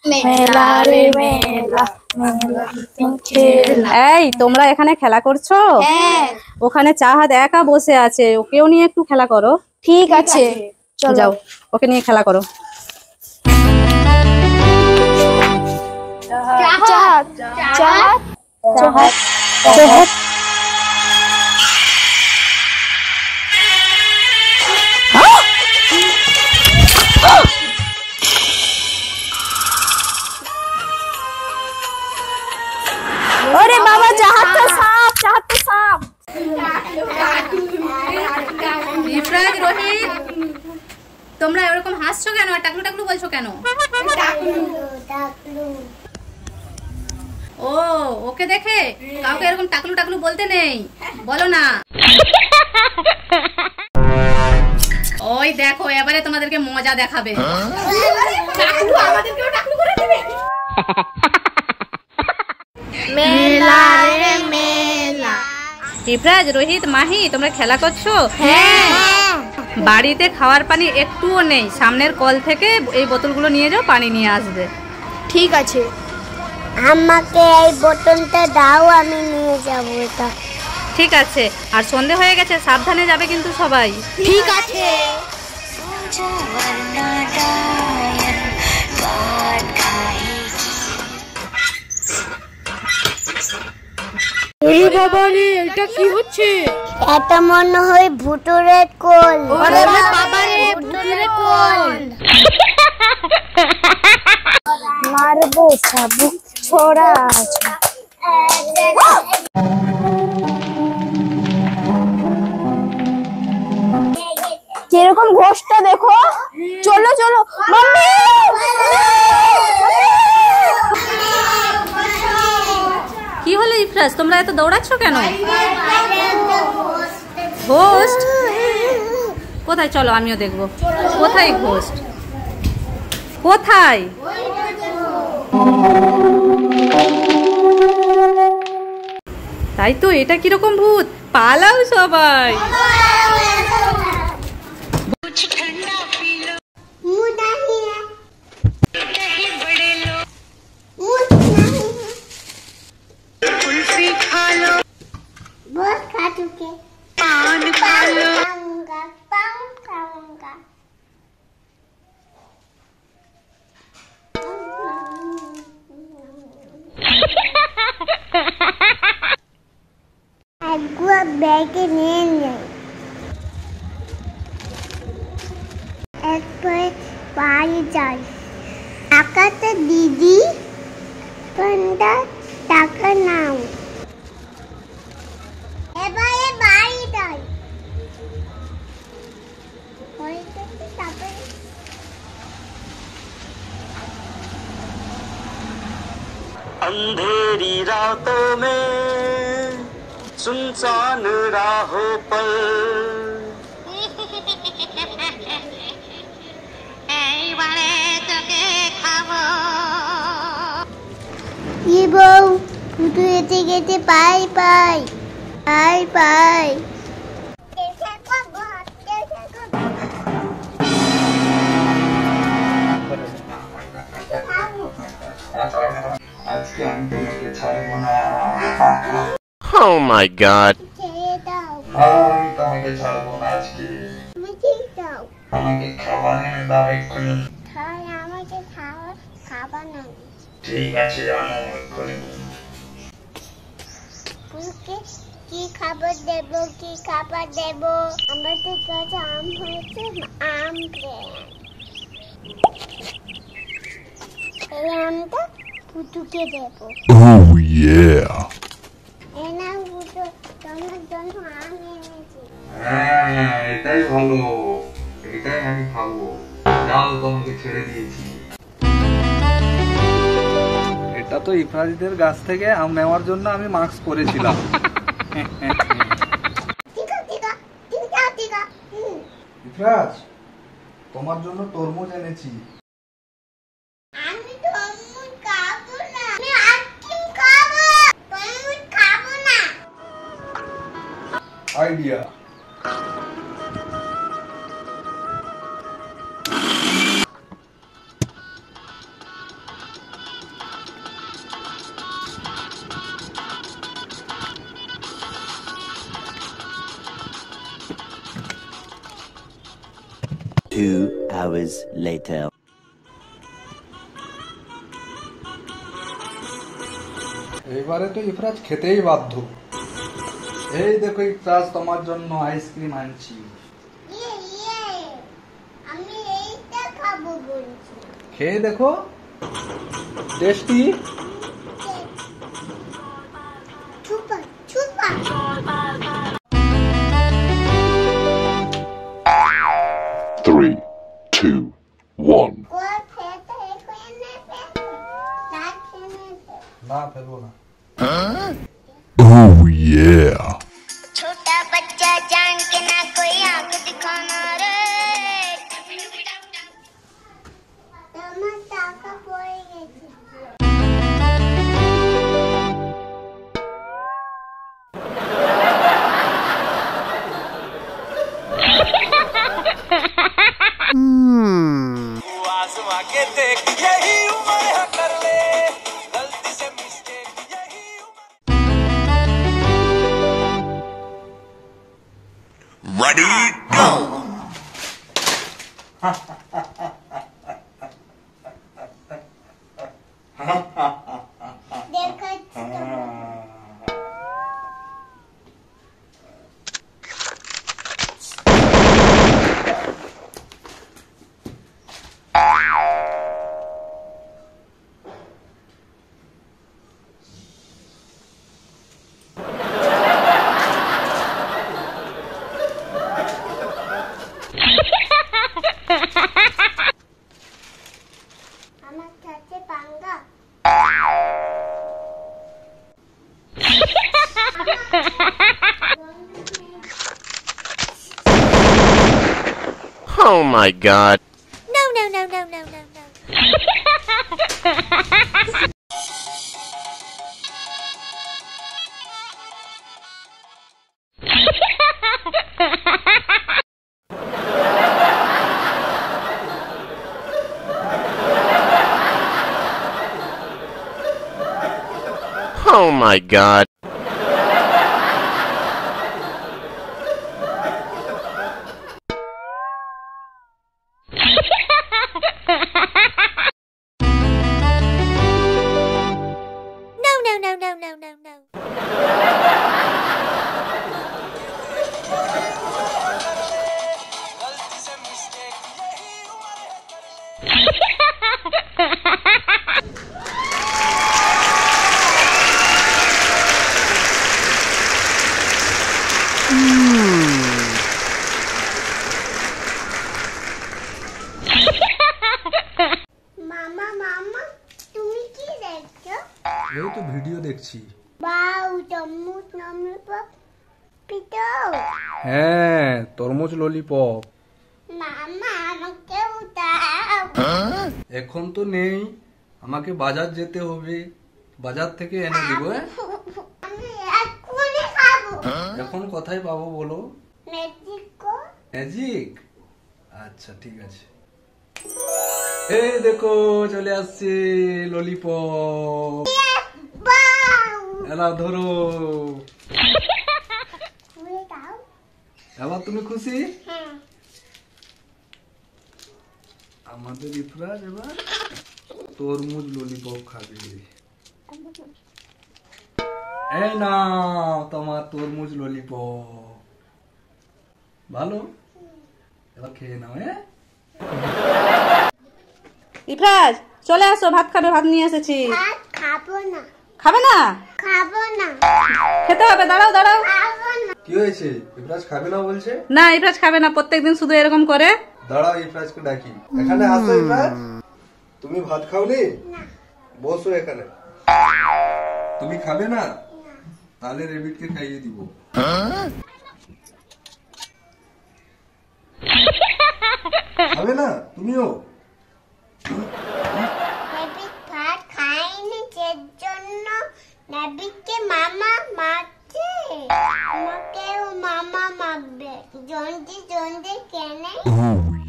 মেলা রে মেলা, মেলা খেলা। এই তোমরা এখানে খেলা করছো? হ্যাঁ। ওখানে চাহাত একা বসে আছে, ওকেও নিয়ে একটু খেলা করো। ঠিক আছে, চলো যাও, ওকে নিয়ে খেলা করো। চাহাত চাহাত চাহাত চাহাত। ওরে বাবা, চাহাত তো সাপ, চাহাত তো সাপ। ইফরাজ, রোহিত, তোমরা এরকম হাসছো কেন আর টাকলু টাকলু বলছো কেন? ও, ওকে দেখে কাউকে এরকম টাকলু টাকলু বলতে নেই, বলো না। ওই দেখো, এবারে তোমাদেরকে মজা দেখাবে। মেলা রে মেলা। ইফরাজ, রোহিত, মাহি, তোমরা খেলা করছো? হ্যাঁ। বাড়িতে খাওয়ার পানি একটুও নেই, সামনের কল থেকে এই বোতলগুলো নিয়ে যাও, পানি নিয়ে আসবে। ঠিক আছে। আমাকে এই বোতলটা দাও, আমি নিয়ে যাব এটা। ঠিক আছে, আর সন্ধে হয়ে গেছে, সাবধানে যাবে কিন্তু সবাই। ঠিক আছে। বাবা রে, এটা কি হচ্ছে? এটা মনে হয় ভুতুরের কোল। ওরে বাবা রে, ভুতুরের কোল। মারবো চাবুক ছোড়া। কিরকম ঘোষটা দেখো। চলো চলো মাম্মি। কি হলো ইফরাজ, তোমরা এত দৌড়াচ্ছ কেন? ঘোস্ট কোথায়? চলো আমিও দেখবো। কোথায় ঘোস্ট? কোথায়? তাই তো, এটা কিরকম ভূত? পালাও সবাই। একবার ব্যাগে নিয়ে যাই, একবার বাড়ি যাই। টাকাটা দিদি, টাকা নাও। এবারে বাড়ি যাই। अंधेरी रातों में सुनसान राहों पर কি বউ, শুধু এতে গেতে পাই পাই পাই পাই। Oh my God! ছেড়ে দাও, আমি তোমাকে ছাড়বো না আজকে। তুমি ঠিক দাও। আমাকে খাবার এনে দাও এক্ষুনি। তাই আমাকে খাবার না। ঠিক আছে, আনো এক্ষুনি। তোমাকে কি খাবার দেব, কি খাবার দেব? আমাদের কাছে আম হয়েছে, আম প্লেন। এই আমটা পুতুকে দেব। Oh yeah! এই নাও পুতু, তোমার জন্য আম এনেছি। হ্যাঁ, এটাই ভালো, এটাই আমি খাবো। যাও, তোমাকে ছেড়ে দিয়েছি। এটা তো ইফরাজদের গাছ থেকে আম নেওয়ার জন্য আমি মাস্ক পরেছিলাম। ইফরাজ, তোমার জন্য তরমুজ এনেছি। আমি তরমুজ খাবো না, আমি আইসক্রিম খাবো। তরমুজ খাবো না। আইডিয়া। 2 hours later. এইবারে তো ইফরাজ খেতেই বাধ্য। এই দেখো ইফরাজ, তোমার জন্য আইসক্রিম আনছি। ইয়ে ইয়ে আমি এইটা খাবো বলছি। খেয়ে দেখো, টেস্টি। চুপা চুপা 3, 2, 1. কোয়া খেতে খেয়ে নেবে না খেয়ে নেবে। না ফেলবো না। Oh yeah. छोटा बच्चा जान के ना कोई आंख दिखाना रे তোমার টাকা পড়ে গেছে। Ready, go! দেখাচ্ছি আমার কাছে পাঙ্গা। Oh my god. No, no, no, no, no, no, no. Oh my god. No, no, no, no, no, no, no. মামা মামা তুমি কি দেখছো? এই তো ভিডিও দেখছি। বাউ তরমুজ ললিপপ পিটাও। হ্যাঁ, তরমুজ ললিপপ। মামা আমাকেও দাও। এখন তো নেই, আমাকে বাজার যেতে হবে, বাজার থেকে এনে দিব। আমি এক্ষুনি খাবো। এখন কোথায় পাবো বলো? মেজিকো ম্যাজিক? আচ্ছা ঠিক আছে। এই দেখো চলে আসছে ললিপপ। বাউ এলা ধরো। খুলে দাও। এবার তুমি খুশি? হ্যাঁ আমাদের ইফরাজ এবার তরমুজ ললিপপ খাবে। এই নাও তোমার তরমুজ ললিপপ। ভালো, এবার খেয়ে নাও। ইফরাজ চলে আসো, ভাত খাবে, ভাত নিয়ে এসেছি। ভাত খাবো না। খাবে না? খাবো না। খেতে হবে, দাঁড়াও দাঁড়াও। খাবো না। কি হয়েছে? ইফরাজ খাবে না বলছে? না, ইফরাজ খাবে না, প্রত্যেকদিন শুধু এরকম করে। দাঁড়াও, ইফরাজকে ডাকি। এখানে আসো ইফরাজ। তুমি ভাত খাওনি? বসো এখানে। তুমি খাবে না? তাহলে রেবিটকে খাইয়ে দিব। খাবে না তুমিও? নেবিক ভাত খায়নি, সেজন্য নেবিককে মামা মারছে। আমাকেও মামা মারবে। জলদি জলদি কেনে।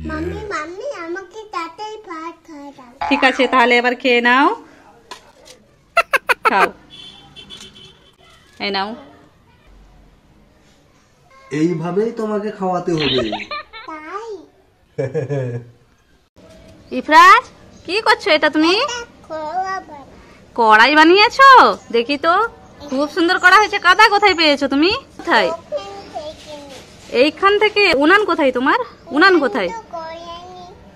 মাম্মি মাম্মি আমাকে তাড়াতাড়ি ভাত খাওয়া দাও। ঠিক আছে, তাহলে এবার খেয়ে নাও। খাও, এই নাও। এইভাবেই তোমাকে খাওয়াতে হবে। তাই ইফরাজ কি করছো এটা তুমি? খোয়া বানা কড়াই বানিয়েছো? দেখি তো, খুব সুন্দর করা হয়েছে। কাদা কোথায় পেয়েছো তুমি? কোথায়? এইখান থেকে। উনান কোথায় তোমার? উনান কোথায়?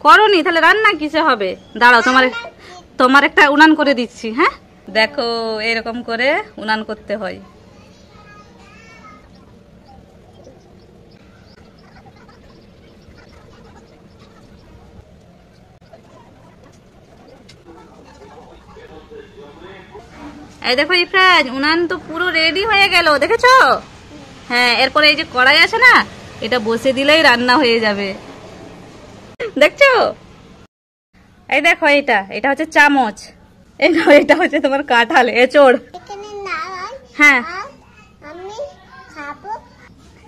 করনি? তাহলে রান্না কিসে হবে? দাঁড়াও, তোমার একটা উনান করে দিচ্ছি। হ্যাঁ, দেখো এরকম করে উনান করতে হয়। এই দেখো ইফরাজ, উনান তো পুরো রেডি হয়ে গেল, দেখেছো? হ্যাঁ, এরপরে এই যে কড়াই আছে না, এটা বসে দিলেই রান্না হয়ে যাবে, দেখছো? এই দেখো, এটা হচ্ছে চামচ, এটা হচ্ছে তোমার কাঁঠাল, এঁচড়। হ্যাঁ,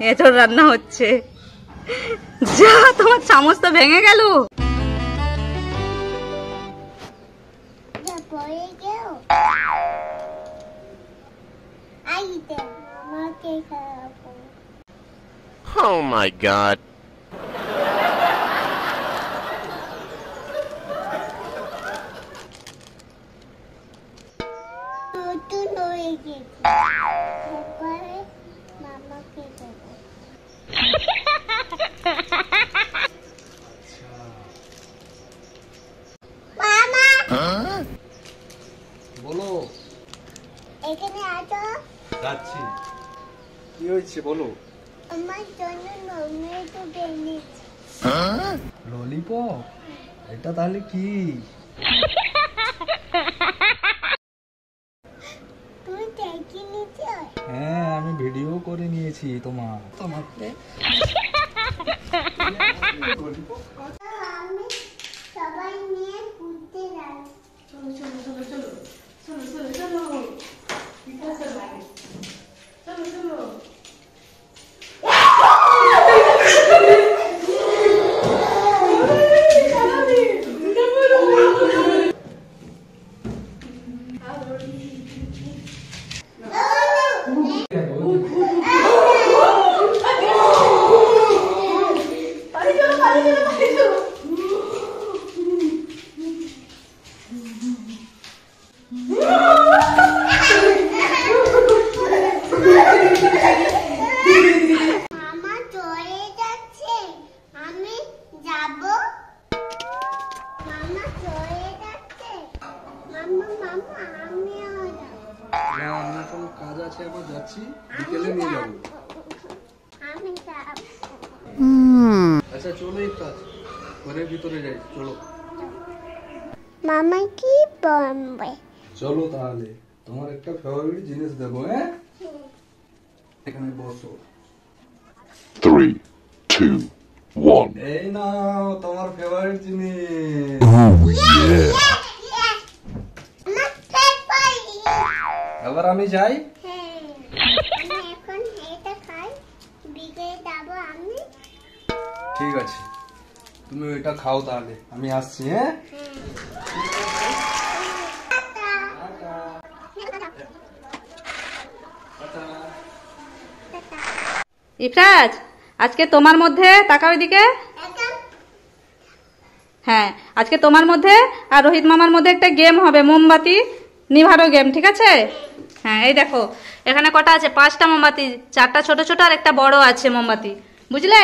এঁচড় রান্না হচ্ছে। যা, তোমার চামচ তো ভেঙে গেল। Oh my god. বলো। এখানে আসো। যাচ্ছি। কি হয়েছে বলো? আমার জন্য ললিপপ এনেছি। ললিপপ? এটা তাহলে কি? তুমি দেখে নিয়েছো? হ্যাঁ, আমি ভিডিও করে নিয়েছি তোমাকে। আমি সবাই নিয়ে ঘুরতে যাই। কাজ আছে, আবার যাচ্ছি, বিকেলে নিয়ে যাবো। আচ্ছা চলো, এই কাজ ঘরের ভিতরে যাই, চলো। মামা কি বলবে? চলো তাহলে, তোমার একটা ফেভারিট জিনিস দেবো। হ্যাঁ, এখানে বসো। 3, 2, 1. এই নাও তোমার ফেভারিট জিনিস। এবার আমি যাই। এখন এটা খাই, বিকেলে যাবো আমি। ঠিক আছে, তুমি এটা খাও তাহলে, আমি আসছি। হ্যাঁ, ইফরাজ, আজকে তোমার মধ্যে, তাকাও এদিকে। হ্যাঁ, আজকে তোমার মধ্যে আর রোহিত মামার মধ্যে একটা গেম হবে, মোমবাতি নিভানো গেম, ঠিক আছে? হ্যাঁ, এই দেখো এখানে কটা আছে, 5টা মোমবাতি, 4টা ছোট ছোট আর একটা বড় আছে মোমবাতি, বুঝলে?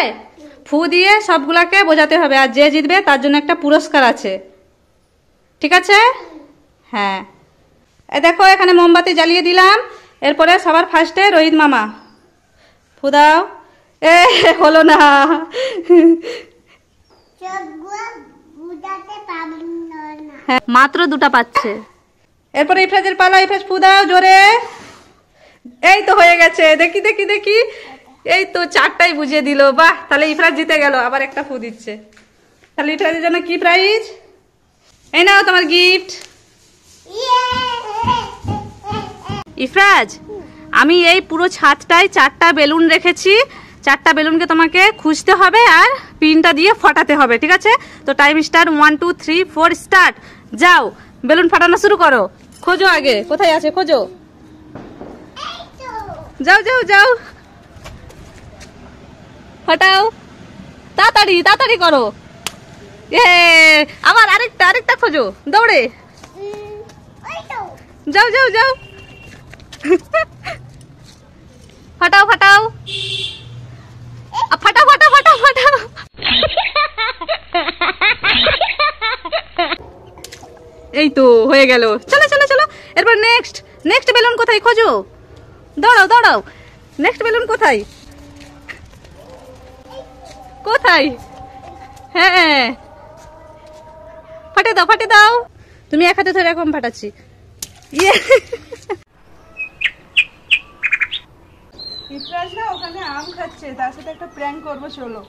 ফু দিয়ে সবগুলাকে বোঝাতে হবে, আর যে জিতবে তার জন্য একটা পুরস্কার আছে, ঠিক আছে? হ্যাঁ, এই দেখো এখানে মোমবাতি জ্বালিয়ে দিলাম। এরপরে সবার ফার্স্টে রোহিত মামা, ফু দাও। এ হলো না। হ্যাঁ, মাত্র 2টা পাচ্ছে। এরপরে ইফরাজের পালা, ইফরাজ ফু দাও জোরে। এই তো হয়ে গেছে, দেখি দেখি দেখি, এই তো 4টাই বুঝিয়ে দিল। বাহ, তাহলে ইফরাজ জিতে গেল, আবার একটা ফু দিচ্ছে। তাহলে ইফরাজের জন্য কি প্রাইজ? এই নাও তোমার গিফট। ইফরাজ, আমি এই পুরো ছাদটায় 4টা বেলুন রেখেছি, 4টা বেলুনকে তোমাকে খুঁজতে হবে আর পিনটা দিয়ে ফাটাতে হবে, ঠিক আছে? তো টাইম স্টার্ট, 1 2 3 4 স্টার্ট। যাও, বেলুন ফাটানো শুরু করো। খোঁজো আগে, কোথায় আছে খোঁজো। যাও যাও যাও, ফাটাও, তাড়াতাড়ি তাড়াতাড়ি করো। এ আবার আরেকটা খোঁজো দৌড়ে ওই তো যাও যাও যাও ফাটাও ফাটাও ফাটাও ফাটাও ফাটাও ফাটাও এই তো হয়ে গেল। চলো চলো চলো এরপর নেক্সট বেলুন কোথায় খোঁজো, দৌড়াও দৌড়াও। নেক্সট বেলুন কোথায় কোথায়? হ্যাঁ ফাটে দাও ফাটে দাও। তুমি এক হাতে ধরে এরকম ফাটাচ্ছি। ইয়ে ওখানে আম খাচ্ছে, তার সাথে একটা প্র্যাঙ্ক করবো, চলো।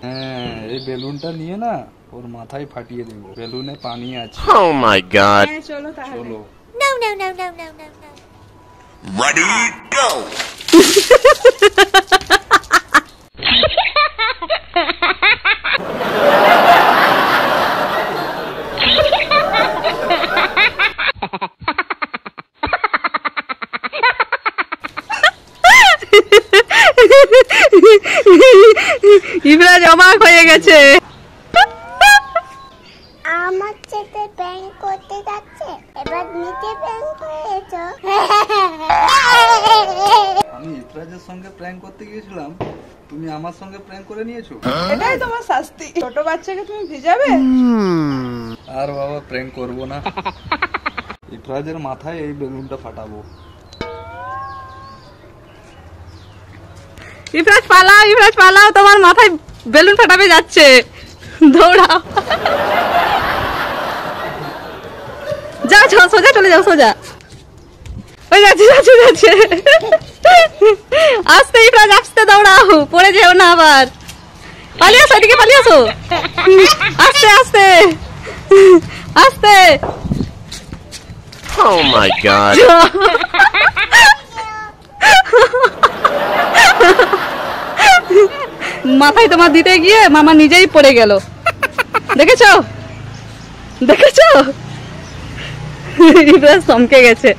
হ্যাঁ এই বেলুনটা নিয়ে না ওর মাথায় ফাটিয়ে দেবো, বেলুনে পানি আছে। Oh my god. হ্যাঁ চলো তাহলে। চলো no no no no no no no Ready, go! ইব্রাজ অবাক হয়ে গেছে। আমার সাথে প্র্যাঙ্ক করতে যাচ্ছে, এবার নিচে প্র্যাঙ্ক করেছো। আমি ইফরাজের সঙ্গে প্র্যাঙ্ক করতে গিয়েছিলাম, তুমি আমার সঙ্গে প্র্যাঙ্ক করে নিয়েছো। এটাই তোমার শাস্তি, ছোট বাচ্চাকে তুমি ভিজাবে। আর বাবা প্র্যাঙ্ক করবো না, ইফরাজের মাথায় এই বেলুনটা ফাটাবো। ইফরাজ পালাও, তোমার মাথায় বেলুন ফাটাবে যাচ্ছে, দৌড়াও। যাও সোজা চলে যাও, সোজা। ওই যাচ্ছে আস্তে ইফরাজ আস্তে দৌড়াও, পড়ে যেও না আবার। পালিয়ে আসো, এদিকে পালিয়ে আসো, আস্তে আস্তে আস্তে। Oh my god. মাথায় তোমার দিতে গিয়ে মামা নিজেই পড়ে গেল, দেখেছো ইব্রাজ চমকে গেছে।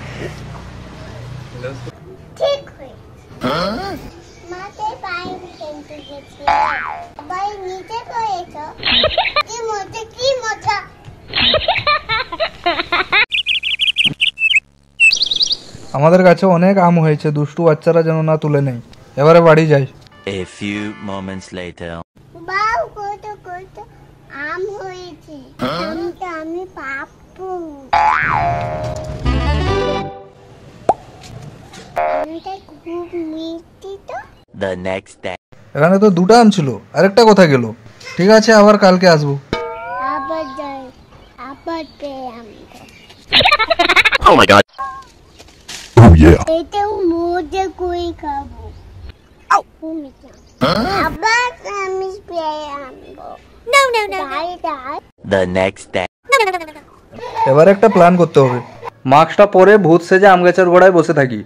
ঠিক হয়েছে, মাকে পায়ে খেলতে গেছি, আবার নিচে পড়েছো। কি মজা। আমাদের কাছে অনেক আম হয়েছে, দুষ্টু বাচ্চারা যেন না তুলে নেই। এবারে বাড়ি যাই। A few moments later. বাউ কত কত আম হয়েছে, আমটা আমি পাবো। আমটা খুব মিষ্টি তো। The next day. এখানে তো দুটো আম ছিল, আরেকটা কোথায় গেল? ঠিক আছে আবার কালকে আসবো। আবার যাই, আবার পেয়ে আমি Oh my god. Oh yeah. এটাও মজা করে খাবো। আবার আমি পেয়ে আনবো। The next day. এবার একটা প্ল্যান করতে হবে, মাস্কটা পরে ভূত সেজে আম গাছের গোড়ায় বসে থাকি।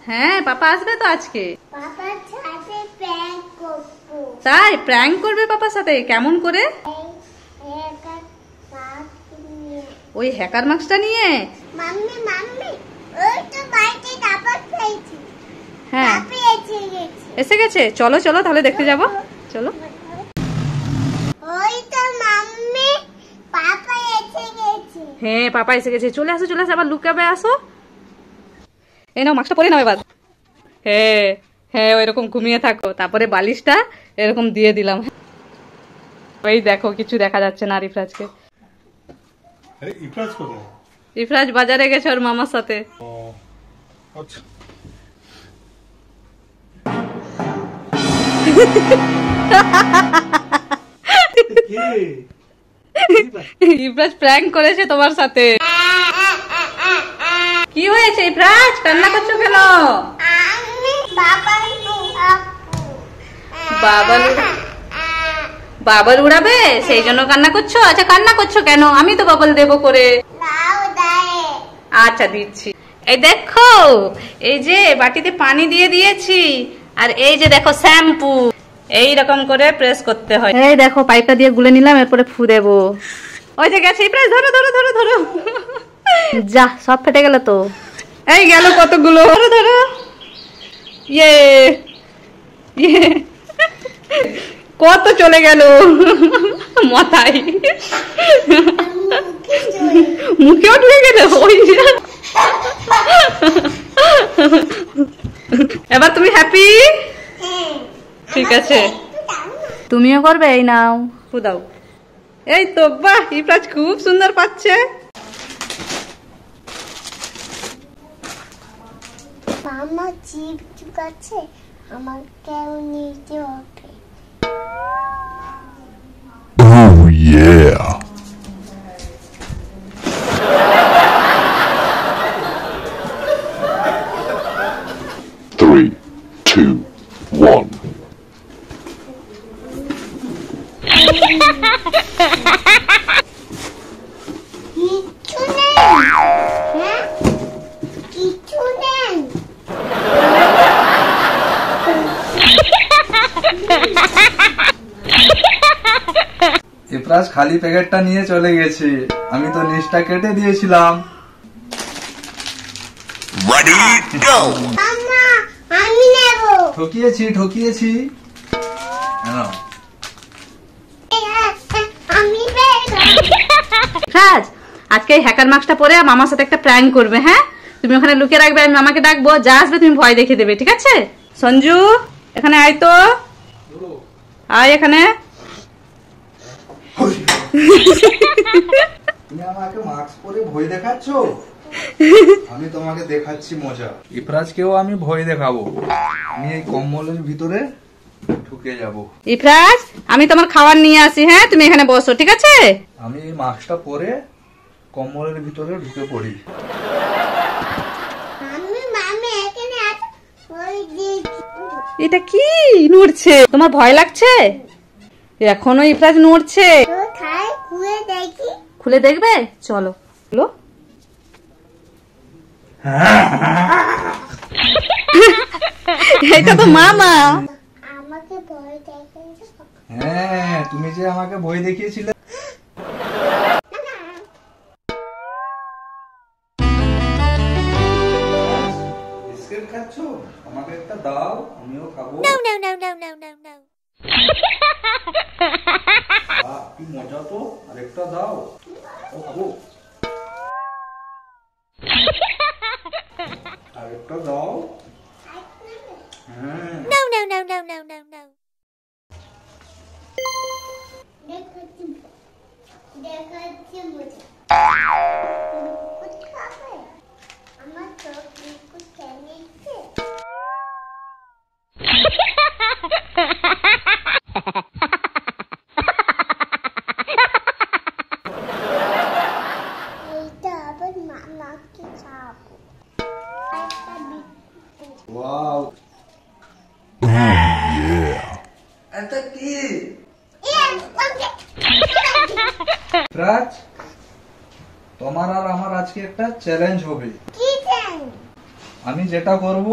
হ্যাঁ পাপা আসবে তো আজকে। পাপার সাথে প্র্যাঙ্ক করবো। তাই প্র্যাঙ্ক করবে পাপার সাথে? কেমন করে? ওই হ্যাকার মাস্কটা নিয়ে। মাম্মি ওই তো বাড়িতে দাবা খেয়েছি। হ্যাঁ পাপি এসে গেছে, চলো চলো তাহলে দেখতে যাবো, চলো। ওই তো মাম্মি পাপা এসে গেছে। হ্যাঁ পাপা এসে গেছে, চলে আসো আবার লুকাবে আসো। এই নাও মাস্কটা পরে নাও এবার। হ্যাঁ ওইরকম ঘুমিয়ে থাকো, তারপরে বালিশটা এরকম দিয়ে দিলাম। ওই দেখো কিছু দেখা যাচ্ছে না ইফরাজকে। ইফরাজ বাজারে গেছে ওর মামার সাথে। ইফরাজ প্র্যাঙ্ক করেছে তোমার সাথে। কি হয়েছে ইফরাজ, কান্না করছো কেন? বাবল উড়াবে সেই জন্য কান্না করছো? আচ্ছা কান্না করছো কেন? আমি তো বাবল দেবো করে। আচ্ছা দিচ্ছি। এই দেখো এই যে বাটিতে পানি দিয়ে দিয়েছি, আর এই যে দেখো শ্যাম্পু, এই রকম করে প্রেস করতে হয়। এই দেখো পাইপটা দিয়ে গুলে নিলাম, এরপরে ফু দেবো। ওই যে গেছে প্রেস, ধরো ধরো ধরো ধরো। যা সব ফেটে গেল তো। এই গেল কতগুলো, ধরো ধরো। ইয়ে ইয়ে কত চলে গেল মাথায়, মুখেও ঢুকে গেল। ওই এবার তুমি হ্যাপি? ঠিক আছে, তুমিও করবে। এই নাও দাও। এই তো বাহ, ইফরাজ খুব সুন্দর পাচ্ছে। মামা জিপ চুকাচ্ছে, আমাকেও নিতে হবে। Oh yeah. Three, two, one. কিচ্ছু নেই, হ্যাঁ কিচ্ছু নেই। ইফরাজ খালি প্যাকেটটা নিয়ে চলে গেছে, আমি তো নিচটা কেটে দিয়েছিলাম। Ready, go. মামা আমি নেব। ঠকিয়েছি ঠকিয়েছি। আমি নেব। রাজ, আজকে এই হ্যাকার মাস্কটা পরে মামার সাথে একটা প্র্যাঙ্ক করবে। হ্যাঁ, তুমি ওখানে লুকিয়ে রাখবে, আমি মামাকে ডাকবো, যা আসবে তুমি ভয় দেখে দেবে, ঠিক আছে? সঞ্জু এখানে আয় তো, আয় এখানে। তুমি আমাকে মাস্ক পরে ভয় দেখাচ্ছ, আমি তোমাকে দেখাচ্ছি মজা। ইফরাজকেও আমি ভয় দেখাবো, আমি এই কম্বলের ভিতরে ঢুকে যাব। ইফরাজ, আমি তোমার খাবার নিয়ে আসি, হ্যাঁ তুমি এখানে বসো, ঠিক আছে? আমি এই মাস্কটা পরে কম্বলের ভিতরে ঢুকে পড়ি। মামি এখানে ওই এটা কি নড়ছে? তোমার ভয় লাগছে? এখনো ইফরাজ নড়ছে। তো খাই খুলে দেখি। খুলে দেখবে? চলো খুলো। এটা তো মামা। আমাকে ভয় দেখিয়েছো। হ্যাঁ, তুমি যে আমাকে ভয় দেখিয়েছিলে। বিস্কিট খাচ্ছ? আমাকে একটা দাও, আমিও খাবো। No no no no no no no. বাহ, কি মজা তো, আরেকটা দাও, ও খাবো। আরেকটা দাও। হ্যাঁ, No no no no no no no. দেখাচ্ছি মজা। খাবে? আমার চোখ বিস্কুট খেয়ে নিচ্ছে। এইটা আবার মামাকে খাবো। একটা বিস্কুট। Wow, Yeah. এটা কি? ওকে। রাজ, তোমার আর আমার আজকে একটা চ্যালেঞ্জ হবে। কি দেন? আমি যেটা করব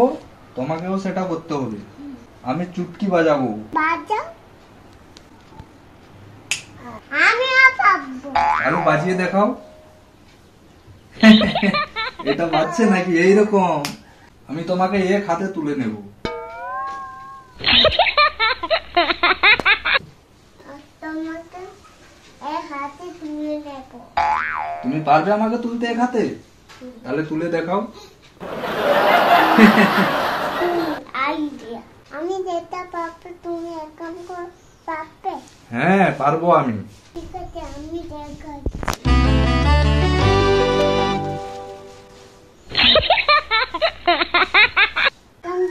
তোমাকেও সেটা করতে হবে। আমি চুটকি বাজাবো। বাজা। আমিও পাবো। আরে বাজিয়ে দেখাও। এটা বাজছে নাকি? এইরকম আমি তোমাকে এক হাতে তুলে নেব। তোমাকে এক হাতে তুলে নেব। তুমি পারবে আমাকে তুলতে এক হাতে? তাহলে তুলে দেখাও। আইডিয়া। আমি যেটা পাবো তুমি এরকম পাবে। হ্যাঁ, পারবো আমি। ঠিক আছে, আমি দেখাচ্ছি।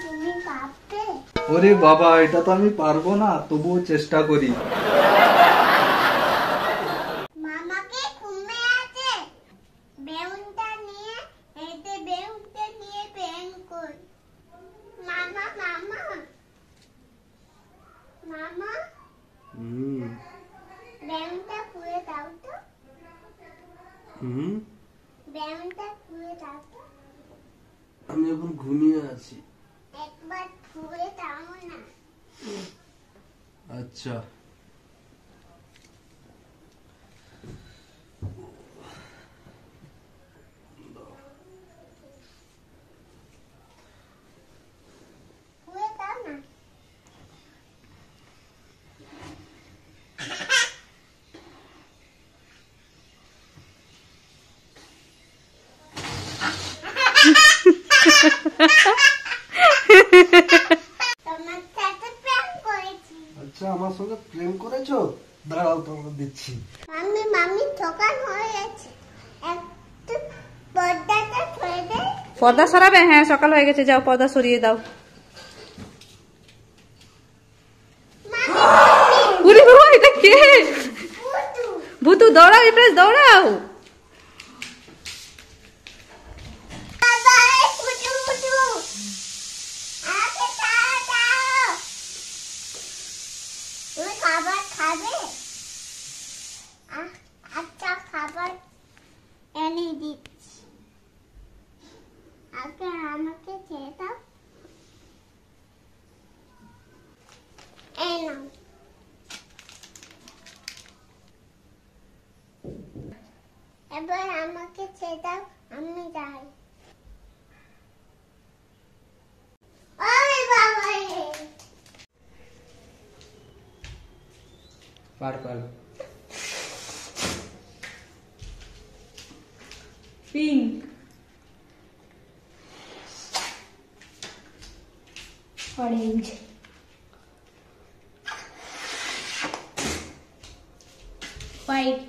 তুমি পাবে? ওরে বাবা, এটা তো আমি পারবো না, তবুও চেষ্টা করি। মামাকে ঘুমে আছে। বেউনটা নিয়ে এতে বেউনটা নিয়ে বেন কর। মামা মামা মামা বেউনটা খুলে দাও তো। বেউনটা খুলে দাও তো। আমি এখন ঘুমিয়ে আছি। একবার খুলে দাও না। আচ্ছা খুলে দাও না। তোমার সাথে প্রেম করেছি। আচ্ছা আমার সঙ্গে প্রেম করেছো, দাঁড়াও তোমাকে দিচ্ছি। মামি ঠকান হয়ে গেছে, একটু পর্দাটা ধরে দে। পর্দা সরাবে? হ্যাঁ সকাল হয়ে গেছে, যাও পর্দা সরিয়ে দাও। উরে বাবা, এটা কে? ভূতু, দৌড়াও ইপ্রেস, দৌড়াও। বাবা, এই ফুটু ফুটু, আমাকে দাও। তুমি খাবার খাবে? আচ্ছা, খাবার এনে দিচ্ছি। আগে আমাকে খেয়ে দাও। এই নাও। এবার আমাকে ছেড়ে দাও, আমি যাই। ওই বাবা রে। Purple pink, orange, white,